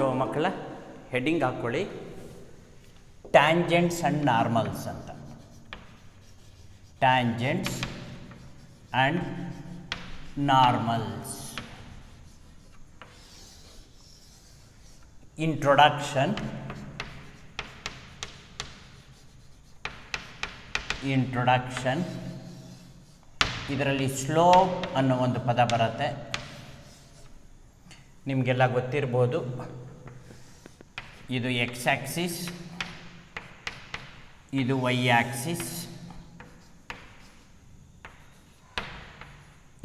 So ಮಕ್ಕಳ heading ಹಾಕ್ಕೊಳ್ಳಿ, tangents and normals ಅಂತ. Tangents and normals. ಇಂಟ್ರೊಡಕ್ಷನ್. ಇದರಲ್ಲಿ ಸ್ಲೋಪ್ ಅನ್ನೋ ಒಂದು ಪದ ಬರುತ್ತೆ, ನಿಮಗೆಲ್ಲ ಗೊತ್ತಿರ್ಬೋದು. ಇದು ಎಕ್ಸ್ ಆಕ್ಸಿಸ್, ಇದು ವೈ ಆಕ್ಸಿಸ್,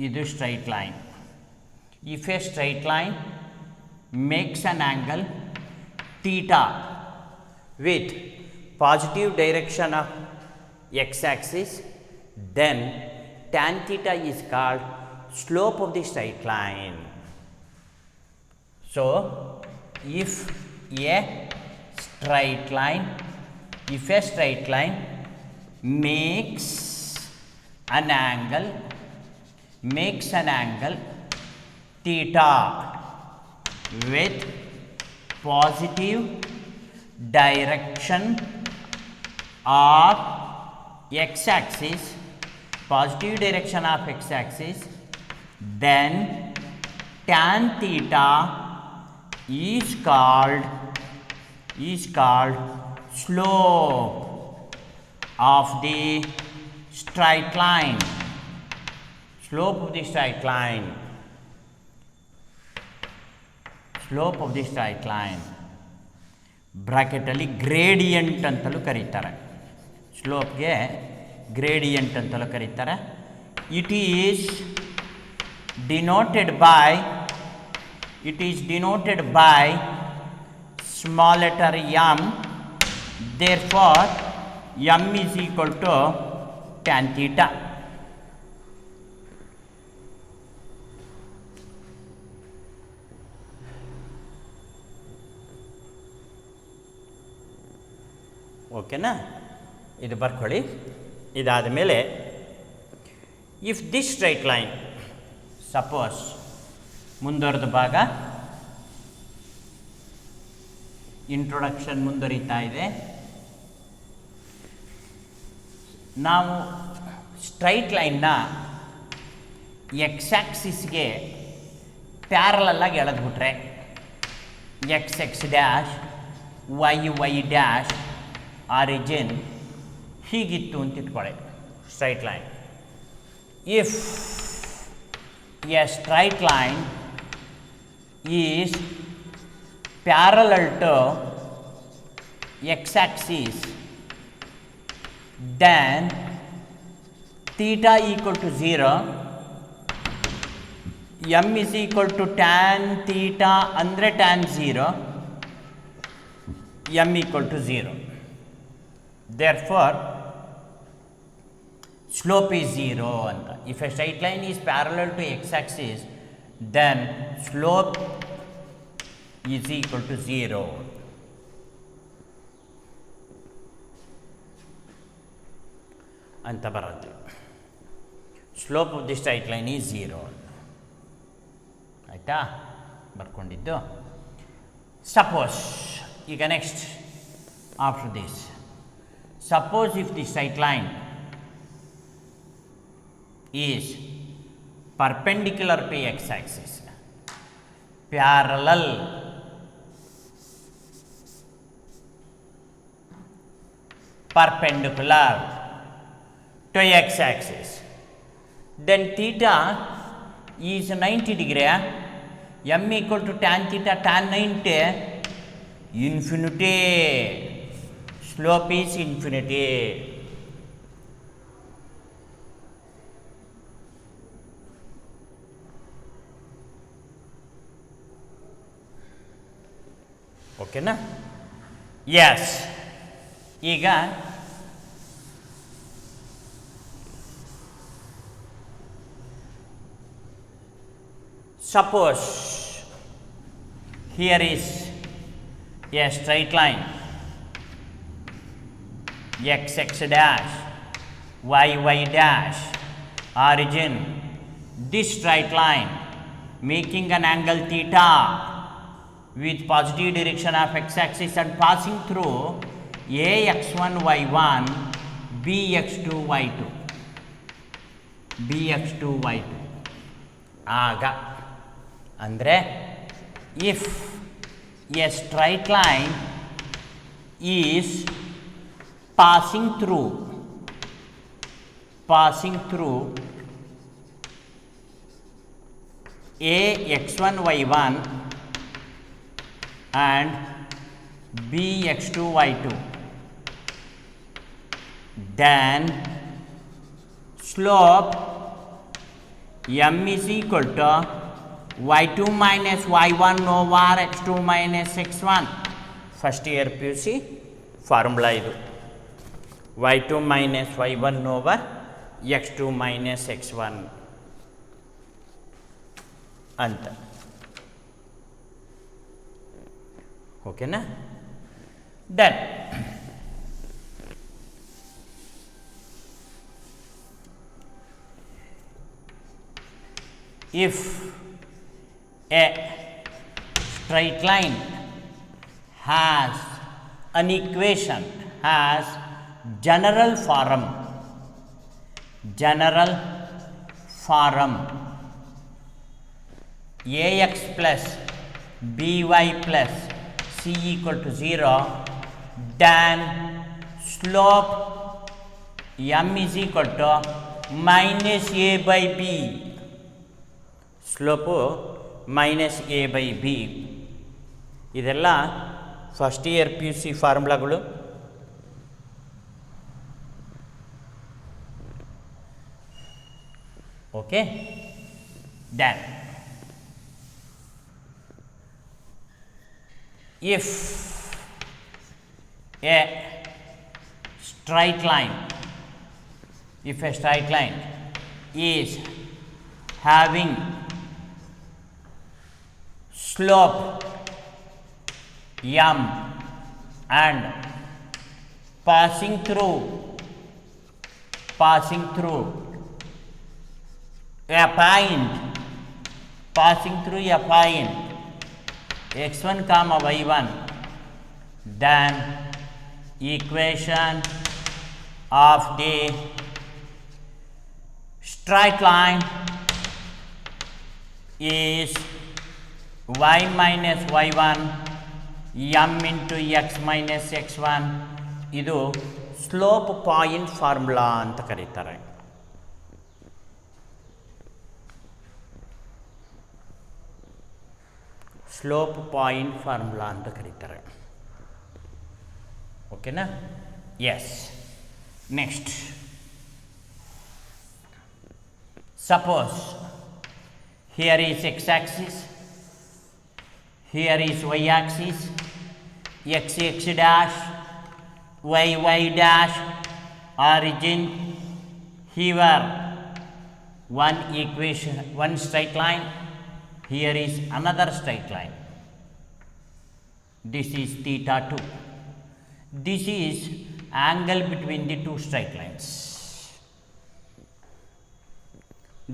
ಇದು straight line. If a straight line makes an angle theta with positive direction of x-axis, then tan theta is called slope of the straight line. So, if a straight line makes an angle theta with positive direction of x-axis, then tan theta is called slope of the straight line. Slope of the straight line ಬ್ರಾಕೆಟಲ್ಲಿ gradient ಅಂತಲೂ ಕರೀತಾರೆ. ಸ್ಲೋಪ್ಗೆ gradient ಅಂತಲೂ ಕರೀತಾರೆ. It is denoted by small letter m. therefore m is equal to tan theta. ಓಕೆನಾ? ಇದು ಬರ್ಕೊಳ್ಳಿ. ಇದಾದ ಮೇಲೆ if this straight line, suppose ಮುಂದುವರೆದ ಭಾಗ, ಇಂಟ್ರೊಡಕ್ಷನ್ ಮುಂದುವರಿತಾ ಇದೆ. ನಾವು ಸ್ಟ್ರೈಟ್ ಲೈನ್ನ ಎಕ್ಸ್ ಆಕ್ಸಿಸ್ಗೆ ಪ್ಯಾರಲಲ್ಲಾಗಿ ಎಳೆದ್ಬಿಟ್ರೆ x x dash, y y dash, origin ಹೀಗಿತ್ತು ಅಂತ ಇಟ್ಕೊಳ್ಳಿ straight line. If a straight line is parallel to x axis, then theta equal to 0, m is equal to tan theta ಅಂದರೆ tan 0, m equal to 0. Therefore slope is 0 ಅಂತ. If a straight line is parallel to x-axis, then slope is equal to 0. ಅಂತ ಬರುತ್ತೆ. Slope of the straight line is 0. ಆಯಿತಾ? ಬರ್ಕೊಂಡಿದ್ದು. Suppose ಈಗ next after this, suppose if the straight line is perpendicular to x-axis, parallel perpendicular to x-axis, then theta is 90 degree, m equal to tan theta tan 90, infinity. Slope is infinity. ಓಕೆನಾ? S. ಈಗ suppose here is a straight line x x dash, y y dash, origin, this straight line making an angle theta with positive direction of x-axis and passing through ax1 y1 bx2 y2 bx2 y2 ಆಗ ಅಂದರೆ if a straight line is passing through a x1 y1 and b x2 y2, then slope m is equal to y2 minus y1 over x2 minus x1. First year PUC formula idu y2 minus y1 over x2 minus x1 ಅಂತ. ಓಕೆನಾ? Then if a straight line has an equation has general form ax plus by plus c equal to 0, then slope m is equal to minus a by b. Slope minus a by b. ಇದೆಲ್ಲ first year P U C ಫಾರ್ಮುಲಾಗಳು. Okay, then if a straight line is having slope m and passing through a point x1 comma y1, then equation of the straight line is y minus y1 m into x minus x1. ಇದು slope point formula ಅಂತ ಕರೀತಾರೆ. Slope point formula ಅಂತ ಕರೀತಾರೆ. ಓಕೆನಾ? Yes. Next, suppose here is x-axis, here is y-axis, x dash, y dash, origin. Here one equation, one straight line, here is another straight line. This is theta 2. This is angle between the two straight lines.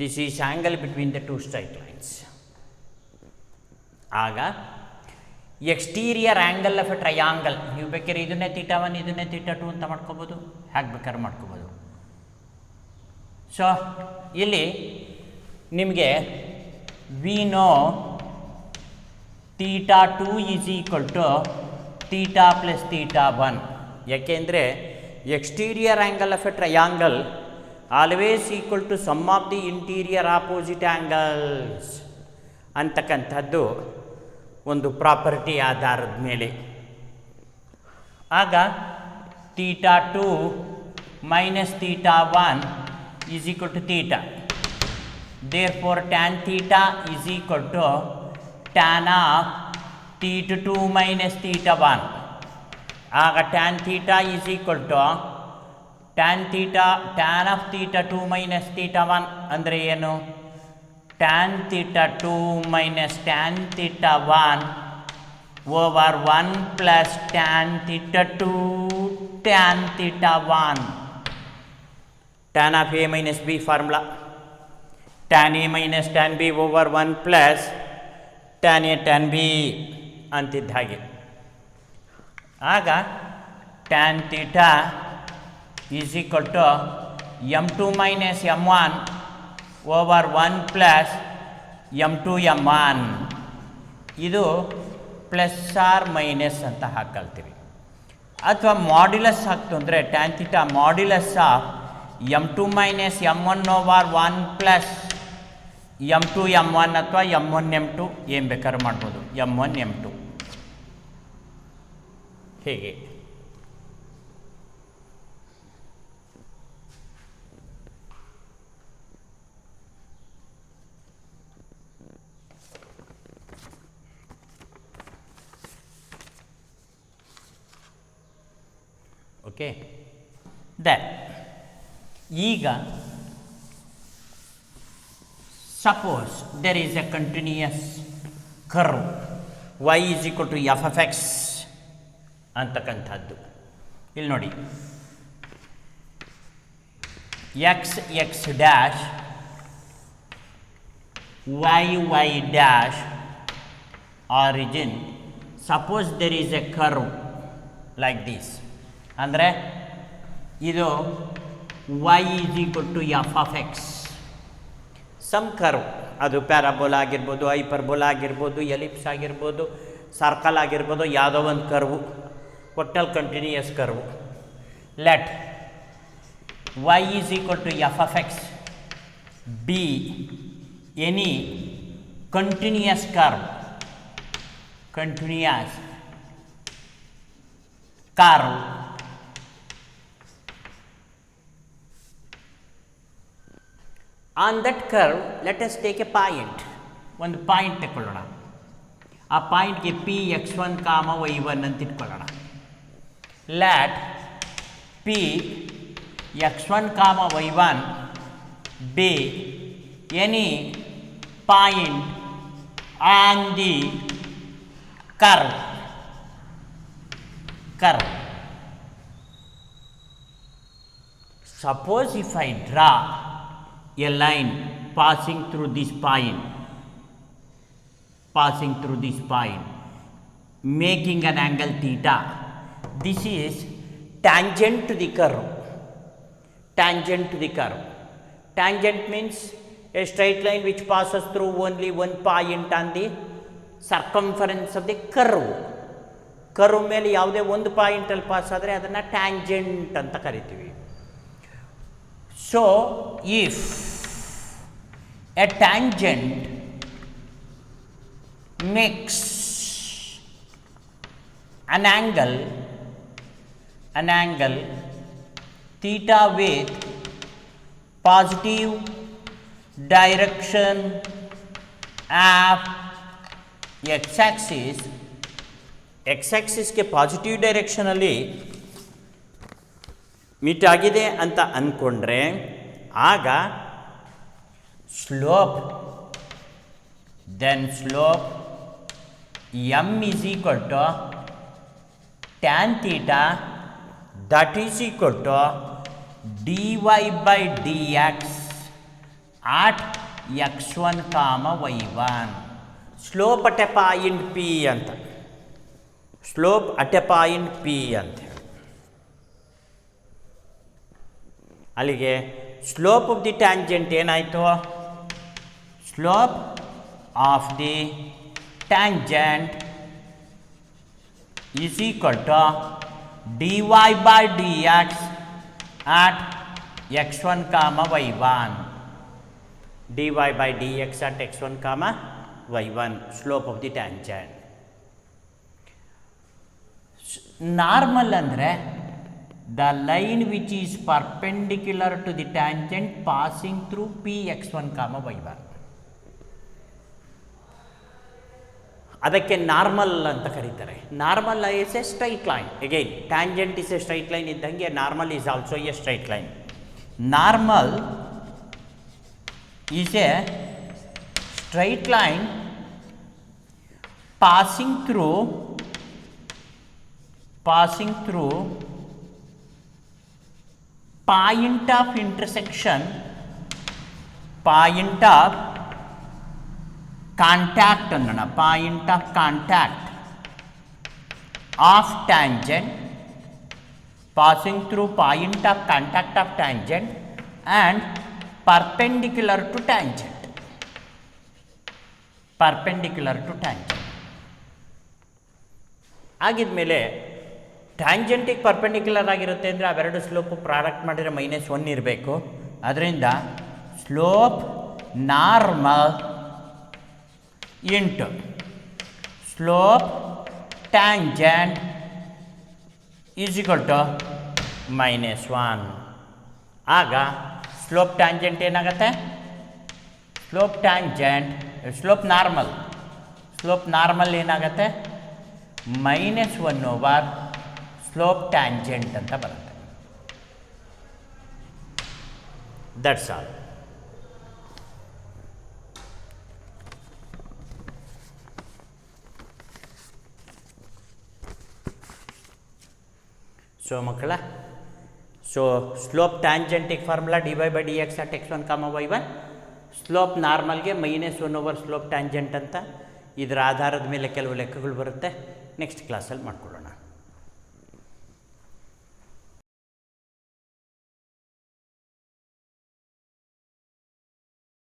This is angle between the two straight lines. ಆಗ exterior angle of a triangle, ನೀವು ಬೇಕಾದ್ರೆ ಇದನ್ನೇ theta 1 ಇದನ್ನೇ theta 2 ಅಂತ ಮಾಡ್ಕೋಬೋದು, ಹೇಗೆ ಬೇಕಾದ್ರೆ ಮಾಡ್ಕೋಬೋದು. ಸೊ ಇಲ್ಲಿ ನಿಮಗೆ we know theta 2 is equal to theta plus theta 1. ಯಾಕೆಂದರೆ exterior angle of a triangle always equal to sum of the interior opposite angles ಅಂತಕ್ಕಂಥದ್ದು ಒಂದು ಪ್ರಾಪರ್ಟಿ ಆಧಾರದ ಮೇಲೆ. ಆಗ theta 2 minus theta 1 is equal to theta. Therefore tan theta is equal to tan of theta 2 minus theta 1. ಆಗ tan theta is equal to tan of theta 2 minus theta 1 ಅಂದರೆ ಏನು? Tan theta 2 minus tan theta 1 over 1 plus tan theta 2 tan theta 1. Tan of a minus b formula, tan a minus tan b over 1 plus tan a tan b ಅಂತಿದ್ದ ಹಾಗೆ. ಆಗ tan theta is equal to m2 minus m1 over 1 plus m2 m1. ಇದು plus R minus ಅಂತ ಹಾಕಲ್ತೀವಿ. ಅಥವಾ modulus ಹಾಕ್ತು ಅಂದರೆ tan theta modulus of m2 minus m1 over 1 plus m2 m1 ಅಥವಾ m1 m2 ಏನು ಬೇಕಾದ್ರೂ ಮಾಡ್ಬೋದು. m1 m2 ಹೇಗೆ okay. ಈಗ suppose there is a continuous curve y is equal to f of x ಅಂತಕ್ಕಂಥದ್ದು. ಇಲ್ಲಿ ನೋಡಿ x dash y dash origin. Suppose there is a curve like this ಅಂದರೆ ಇದು y is equal to f of x. Some curve, ಅದು parabola ಆಗಿರ್ಬೋದು, hyperbola ಆಗಿರ್ಬೋದು, ellipse ಆಗಿರ್ಬೋದು, circle ಆಗಿರ್ಬೋದು, ಯಾವುದೋ ಒಂದು ಕರ್ವು, ಒಟ್ಟಲ್ಲಿ continuous curve. Let y is equal to f of x be any continuous curve on that curve. Let us take a point. ಒಂದು point ತಗೊಳ್ಳೋಣ. ಆ ಪಾಯಿಂಟ್ಗೆ p x1, y1 ಅಂತ ಇಟ್ಕೊಳ್ಳೋಣ. Let p x1, y1 be any point on the curve. Suppose if I draw a line passing through this point, making an angle theta. This is tangent to the curve. Tangent means a straight line which passes through only one point on the circumference of the curve. Curve ಮೇಲೆ ಯಾವುದೇ ಒಂದು ಪಾಯಿಂಟಲ್ಲಿ pass ಆದರೆ ಅದನ್ನು tangent ಅಂತ ಕರಿತೀವಿ. So if A tangent makes an angle theta with positive direction of x-axis ಗೆ positive ಡೈರೆಕ್ಷನಲ್ಲಿ meet ಆಗಿದೆ ಅಂತ ಅಂದ್ಕೊಂಡ್ರೆ ಆಗ slope m is equal to tan theta that is equal to dy by dx at x1, y1. Slope at a point P ಅಂತ, slope at a point P ಅಂತ ಹೇಳಿ ಅಲ್ಲಿಗೆ slope of the tangent ಏನಾಯಿತು? Slope of the tangent is equal to dy by dx at x1, y1. dy by dx at x1, y1, slope of the tangent. Normal ಅಂದರೆ the line which is perpendicular to the tangent passing through p x1, y1. ಅದಕ್ಕೆ normal ಅಂತ ಕರೀತಾರೆ. Normal is a straight line. Again tangent is a straight line ಇದ್ದಂಗೆ normal is also a straight line. Normal is a straight line passing through point of intersection, point of contact ಅನ್ನೋಣ, point of contact of tangent passing through point of contact of tangent and perpendicular to tangent. Perpendicular to tangent. ಆಗಿದ್ಮೇಲೆ ಟ್ಯಾಂಜೆಂಟಿಗೆ perpendicular ಆಗಿರುತ್ತೆ ಅಂದರೆ ಅವೆರಡು slope product ಮಾಡಿದರೆ -1 ಇರಬೇಕು. ಅದರಿಂದ slope normal into slope tangent is equal to -1. ಆಗ ಸ್ಲೋಪ್ ಟ್ಯಾಂಜೆಂಟ್ ಏನಾಗುತ್ತೆ? ಸ್ಲೋಪ್ ನಾರ್ಮಲ್ ಏನಾಗುತ್ತೆ? -1 ಸ್ಲೋಪ್ ಟ್ಯಾಂಜೆಂಟ್ ಅಂತ ಬರುತ್ತೆ. That's all. ಸೊ ಮಕ್ಕಳ, ಸ್ಲೋಪ್ ಟ್ಯಾಂಜೆಂಟಿಗೆ formula dy/dx at x1, y1, slope ನಾರ್ಮಲ್ಗೆ -1 ಸ್ಲೋಪ್ ಟ್ಯಾಂಜೆಂಟ್ ಅಂತ. ಇದರ ಆಧಾರದ ಮೇಲೆ ಕೆಲವು ಲೆಕ್ಕಗಳು ಬರುತ್ತೆ. ನೆಕ್ಸ್ಟ್ ಕ್ಲಾಸಲ್ಲಿ ಮಾಡ್ಕೊಳ್ಳೋಣ.